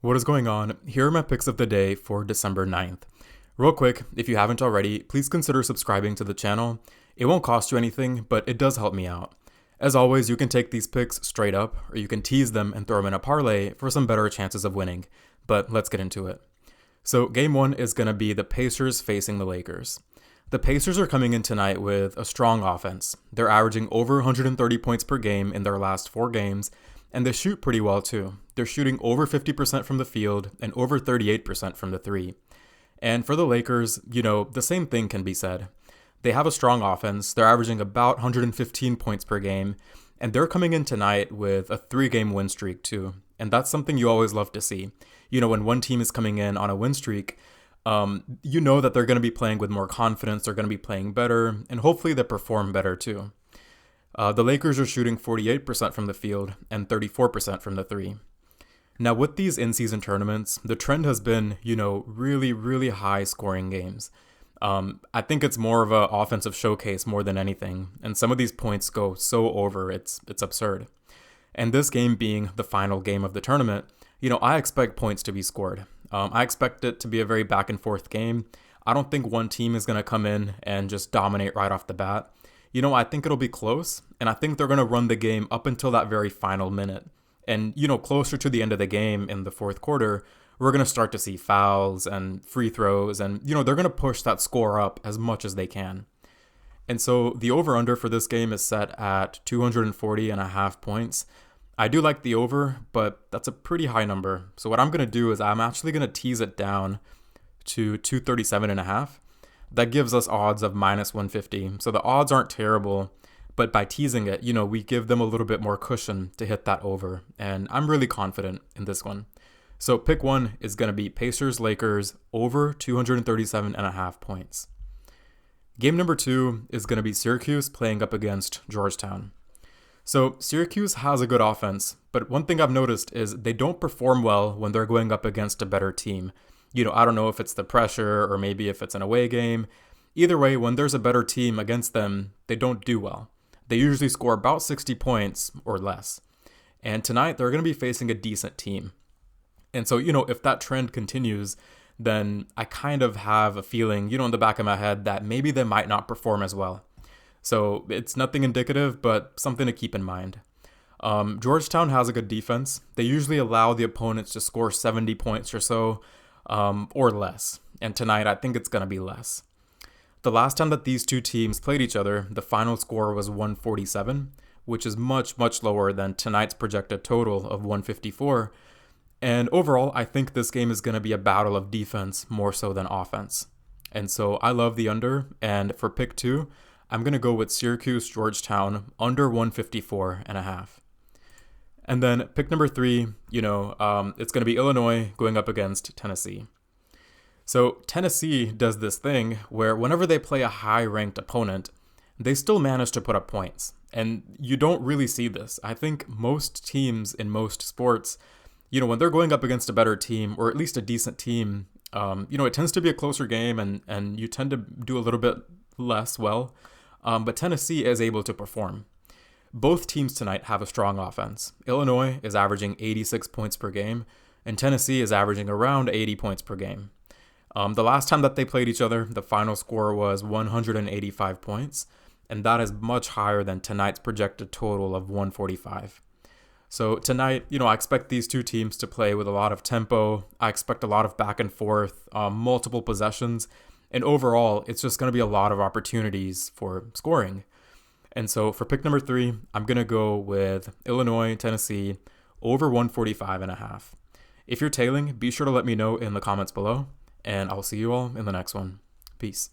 What is going on? Here are my picks of the day for December 9th. Real quick, if you haven't already, please consider subscribing to the channel. It won't cost you anything, but it does help me out. As always, you can take these picks straight up, or you can tease them and throw them in a parlay for some better chances of winning. But let's get into it. So game one is going to be the Pacers facing the Lakers. The Pacers are coming in tonight with a strong offense. They're averaging over 130 points per game in their last 4 games, and they shoot pretty well too. They're shooting over 50% from the field and over 38% from the three. And for the Lakers, the same thing can be said. They have a strong offense. They're averaging about 115 points per game, and they're coming in tonight with a 3-game win streak too. And that's something you always love to see. When one team is coming in on a win streak, you know that they're going to be playing with more confidence, they're going to be playing better, and hopefully they perform better too. The Lakers are shooting 48% from the field and 34% from the three. Now with these in-season tournaments, the trend has been, really, really high scoring games. I think it's more of an offensive showcase more than anything, and some of these points go so over, it's absurd. And this game being the final game of the tournament, I expect points to be scored. I expect it to be a very back and forth game. I don't think one team is going to come in and just dominate right off the bat. I think it'll be close, and I think they're going to run the game up until that very final minute. And, closer to the end of the game in the fourth quarter, we're going to start to see fouls and free throws, and, they're going to push that score up as much as they can. And so the over-under for this game is set at 240.5 points. I do like the over, but that's a pretty high number. So what I'm going to do is I'm actually going to tease it down to 237.5. That gives us odds of minus 150. So the odds aren't terrible, but by teasing it, we give them a little bit more cushion to hit that over. And I'm really confident in this one. So pick one is going to be Pacers Lakers over 237.5 points. Game number 2 is going to be Syracuse playing up against Georgetown. So Syracuse has a good offense, but one thing I've noticed is they don't perform well when they're going up against a better team. I don't know if it's the pressure or maybe if it's an away game. Either way, when there's a better team against them, they don't do well. They usually score about 60 points or less. And tonight, they're going to be facing a decent team. And so, if that trend continues, then I kind of have a feeling, in the back of my head that maybe they might not perform as well. So it's nothing indicative, but something to keep in mind. Georgetown has a good defense. They usually allow the opponents to score 70 points or so, or less. And tonight, I think it's going to be less. The last time that these two teams played each other, the final score was 147, which is much, much lower than tonight's projected total of 154. And overall, I think this game is going to be a battle of defense more so than offense. And so I love the under. And for pick 2, I'm going to go with Syracuse Georgetown under 154.5. And then pick number 3, it's going to be Illinois going up against Tennessee. So Tennessee does this thing where whenever they play a high-ranked opponent, they still manage to put up points. And you don't really see this. I think most teams in most sports, when they're going up against a better team or at least a decent team, it tends to be a closer game and you tend to do a little bit less well. But Tennessee is able to perform. Both teams tonight have a strong offense. Illinois is averaging 86 points per game, and Tennessee is averaging around 80 points per game. The last time that they played each other, the final score was 185 points, and that is much higher than tonight's projected total of 145. So tonight, I expect these two teams to play with a lot of tempo. I expect a lot of back and forth, multiple possessions, and overall, it's just going to be a lot of opportunities for scoring. And so for pick number 3, I'm going to go with Illinois, Tennessee, over 145.5. If you're tailing, be sure to let me know in the comments below, and I'll see you all in the next one. Peace.